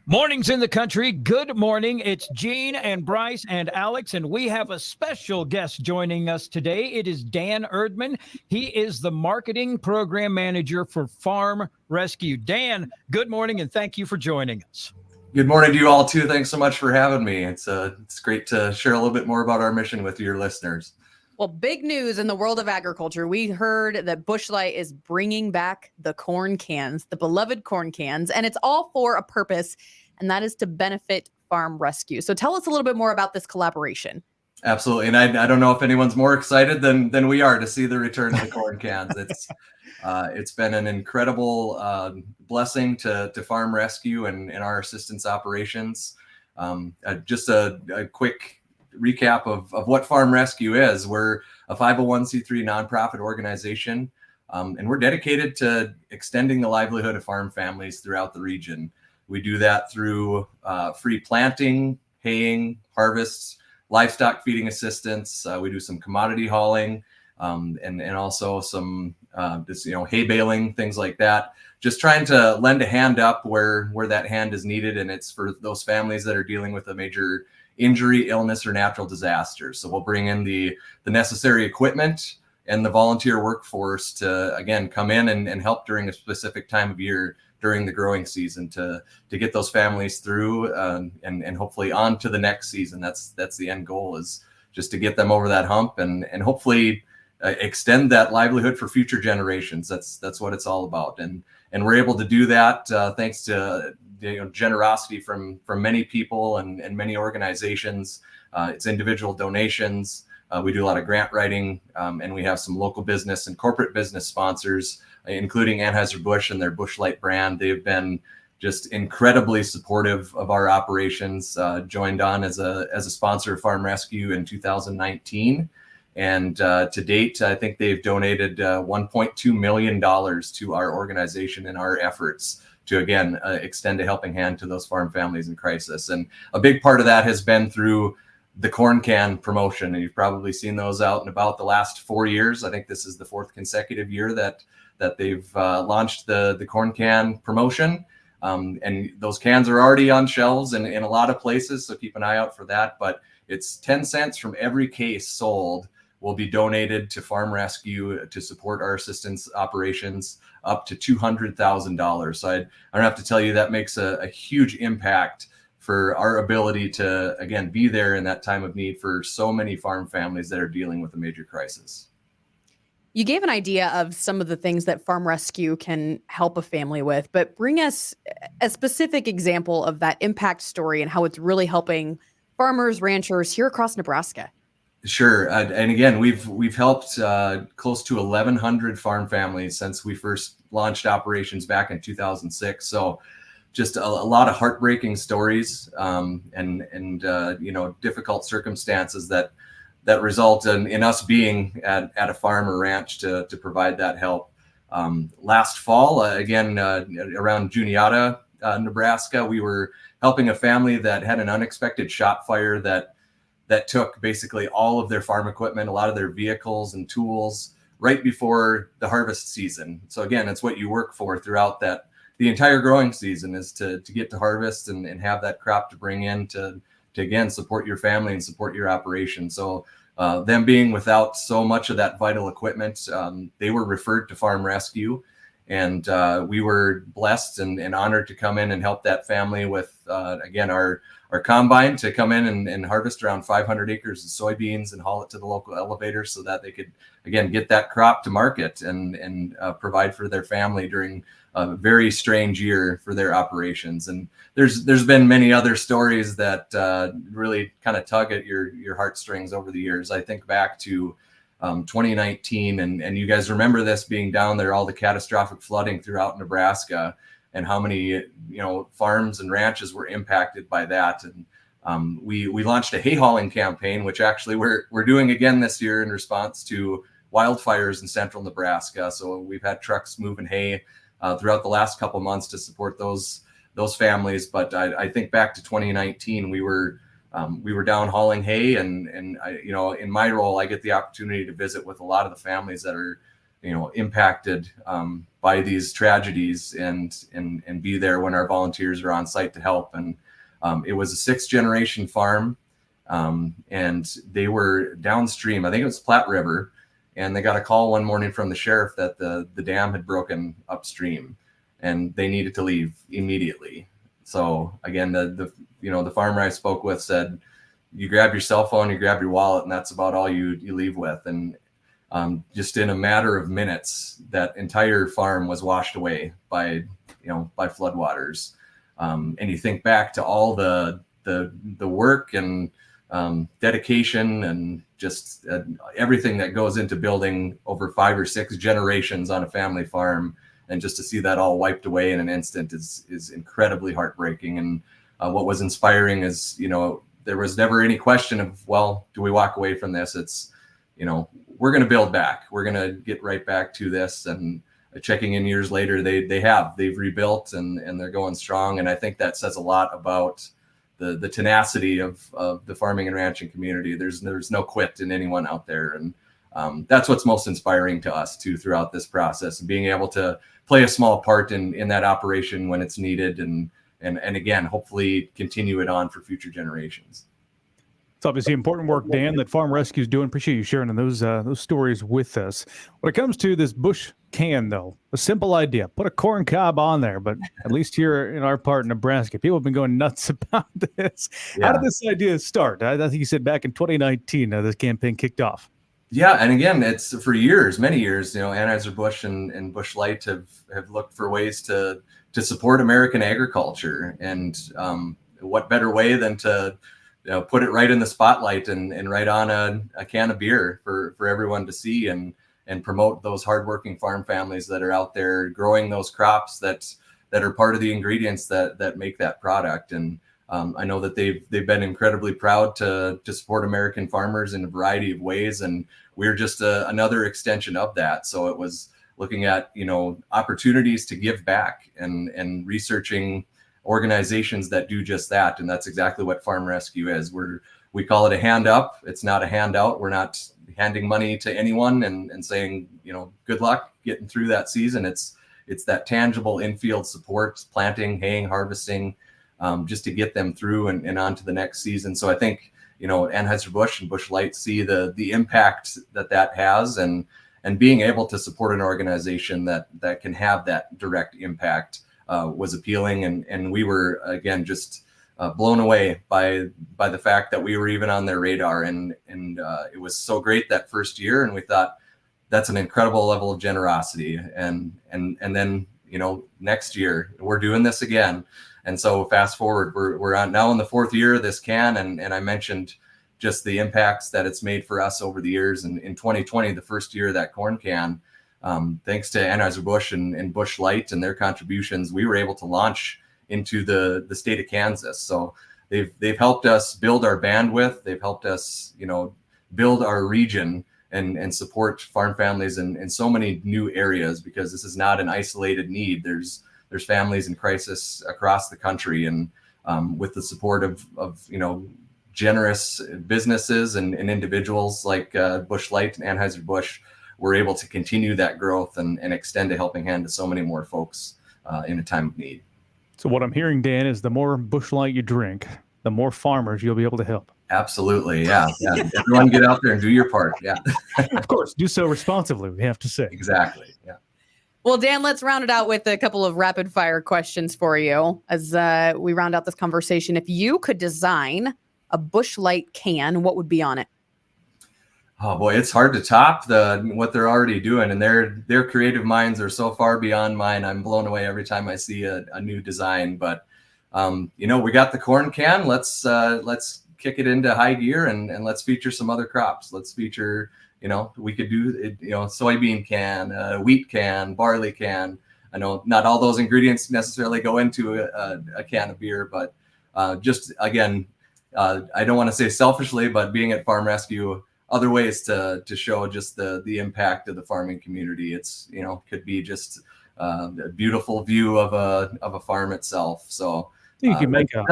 Mornings in the country. Good morning. It's Gene and Bryce and Alex, and we have a special guest joining us today. It is Dan Erdman. He is the marketing program manager for Farm Rescue. Dan, good morning, and thank you for joining us. Good morning to you all too. Thanks so much for having me. It's great to share a little bit more about our mission with your listeners. Well, big news in the world of agriculture. We heard that Busch Light is bringing back the corn cans, the beloved corn cans, and it's all for a purpose, and that is to benefit Farm Rescue. So tell us a little bit more about this collaboration. Absolutely. And I don't know if anyone's more excited than we are to see the return of the corn cans. It's been an incredible blessing to Farm Rescue and our assistance operations. Just a quick recap of what Farm Rescue is. We're a 501c3 nonprofit organization, and we're dedicated to extending the livelihood of farm families throughout the region. We do that through free planting, haying, harvests, livestock feeding assistance. We do some commodity hauling, and also some hay baling, things like that. Just trying to lend a hand up where that hand is needed, and it's for those families that are dealing with a major injury, illness, or natural disaster. So we'll bring in the necessary equipment and the volunteer workforce to, again, come in and help during a specific time of year during the growing season to get those families through and hopefully on to the next season. That's the end goal, is just to get them over that hump and hopefully extend that livelihood for future generations. That's what it's all about. And we're able to do that thanks to generosity from many people and many organizations. It's individual donations. We do a lot of grant writing, and we have some local business and corporate business sponsors, including Anheuser-Busch and their Busch Light brand. They've been just incredibly supportive of our operations. Joined on as a sponsor of Farm Rescue in 2019. And to date, I think they've donated $1.2 million to our organization and our efforts to, again, extend a helping hand to those farm families in crisis. And a big part of that has been through the corn can promotion. And you've probably seen those out and about the last 4 years. I think this is the fourth consecutive year that they've launched the corn can promotion. And those cans are already on shelves in a lot of places, so keep an eye out for that. But it's 10 cents from every case sold will be donated to Farm Rescue to support our assistance operations up to $200,000. So I don't have to tell you, that makes a huge impact for our ability to, again, be there in that time of need for so many farm families that are dealing with a major crisis. You gave an idea of some of the things that Farm Rescue can help a family with, but bring us a specific example of that impact story and how it's really helping farmers, ranchers here across Nebraska. Sure. And again, we've helped close to 1,100 farm families since we first launched operations back in 2006. So just a lot of heartbreaking stories and difficult circumstances that result in us being at a farm or ranch to provide that help. Last fall, again, around Juniata, Nebraska, we were helping a family that had an unexpected shot fire that took basically all of their farm equipment, a lot of their vehicles and tools right before the harvest season. So again, it's what you work for throughout the entire growing season, is to get to harvest and have that crop to bring in to again, support your family and support your operation. So them being without so much of that vital equipment, they were referred to Farm Rescue. And we were blessed and honored to come in and help that family with, again, our combine to come in and harvest around 500 acres of soybeans and haul it to the local elevators so that they could, again, get that crop to market and provide for their family during a very strange year for their operations. And there's been many other stories that really kind of tug at your heartstrings over the years. I think back to 2019, and you guys remember this, being down there, all the catastrophic flooding throughout Nebraska, and how many farms and ranches were impacted by that. And we launched a hay hauling campaign, which actually we're doing again this year in response to wildfires in central Nebraska. So we've had trucks moving hay throughout the last couple months to support those families. But I think back to 2019, we were down hauling hay, and I, in my role, I get the opportunity to visit with a lot of the families that are impacted by these tragedies and be there when our volunteers are on site to help. And it was a 6th generation farm, and they were downstream. I think it was Platte River, and they got a call one morning from the sheriff that the dam had broken upstream, and they needed to leave immediately. So again, the farmer I spoke with said, you grab your cell phone, you grab your wallet, and that's about all you leave with. And just in a matter of minutes, that entire farm was washed away by floodwaters. And you think back to all the work and dedication and just everything that goes into building over 5 or 6 generations on a family farm, and just to see that all wiped away in an instant is incredibly heartbreaking. And what was inspiring is, there was never any question of, well, do we walk away from this? It's, we're going to build back. We're going to get right back to this. And checking in years later, they've rebuilt and they're going strong. And I think that says a lot about the tenacity of the farming and ranching community. There's no quit in anyone out there. And that's what's most inspiring to us too throughout this process, and being able to play a small part in that operation when it's needed, and again, hopefully continue it on for future generations. It's obviously important work, Dan, that Farm Rescue is doing. Appreciate you sharing those stories with us. When it comes to this bush can, though, a simple idea: put a corn cob on there. But at least here in our part of Nebraska, people have been going nuts about this. Yeah. How did this idea start? I think you said back in 2019, this campaign kicked off. Yeah, and again, it's for years, many years. Anheuser-Busch and Busch Light have looked for ways to support American agriculture, and what better way than to put it right in the spotlight and right on a can of beer for everyone to see, and promote those hardworking farm families that are out there growing those crops that are part of the ingredients that make that product. And I know that they've been incredibly proud to support American farmers in a variety of ways, and we're just another extension of that. So it was looking at opportunities to give back and researching organizations that do just that. And that's exactly what Farm Rescue is. We call it a hand up. It's not a handout. We're not handing money to anyone and saying, good luck getting through that season. It's that tangible infield support, planting, haying, harvesting, just to get them through and on to the next season. So I think, Anheuser-Busch and Busch Light see the impact that has, and being able to support an organization that can have that direct impact was appealing. And we were, again, just blown away by the fact that we were even on their radar. And it was so great that first year. And we thought, that's an incredible level of generosity. And then, next year we're doing this again. And so fast forward, we're on now in the 4th year of this can. And I mentioned just the impacts that it's made for us over the years. And in 2020, the first year of that corn can, thanks to Anheuser-Busch and Busch Light and their contributions, we were able to launch into the state of Kansas. So they've helped us build our bandwidth. They've helped us, build our region and support farm families in so many new areas, because this is not an isolated need. There's families in crisis across the country, and with the support of generous businesses and individuals like Busch Light and Anheuser-Busch, we're able to continue that growth and extend a helping hand to so many more folks in a time of need. So what I'm hearing, Dan, is the more Busch Light you drink, the more farmers you'll be able to help. Absolutely. Yeah. Everyone get out there and do your part. Yeah. Of course. Do so responsibly, we have to say. Exactly. Yeah. Well, Dan, let's round it out with a couple of rapid fire questions for you as we round out this conversation. If you could design a Busch Light can, what would be on it? Oh boy, it's hard to top what they're already doing, and their creative minds are so far beyond mine. I'm blown away every time I see a new design. But we got the corn can. Let's kick it into high gear and let's feature some other crops. Let's feature, we could do soybean can, wheat can, barley can. I know not all those ingredients necessarily go into a can of beer, but just again, I don't want to say selfishly, but being at Farm Rescue, other ways to show just the impact of the farming community. It's, could be just a beautiful view of a farm itself. So you can make a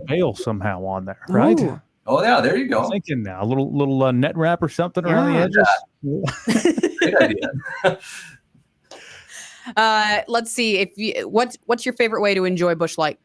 bale somehow on there, right? Ooh. Oh yeah, there you I'm go. thinking now, a little net wrap or something around the edges. Great idea. Let's see what's your favorite way to enjoy Busch Light?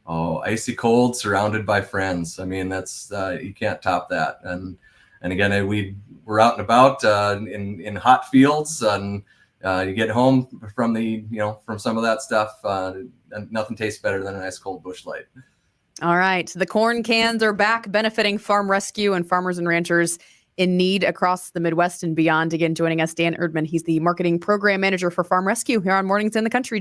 Oh, icy cold, surrounded by friends. I mean, that's you can't top that. And again, we're out and about in hot fields, and you get home from from some of that stuff, and nothing tastes better than an ice cold Busch Light. All right, the corn cans are back, benefiting farm rescue and farmers and ranchers in need across the Midwest and beyond. Again, joining us, Dan Erdman. He's the marketing program manager for Farm Rescue here on Mornings in the Country.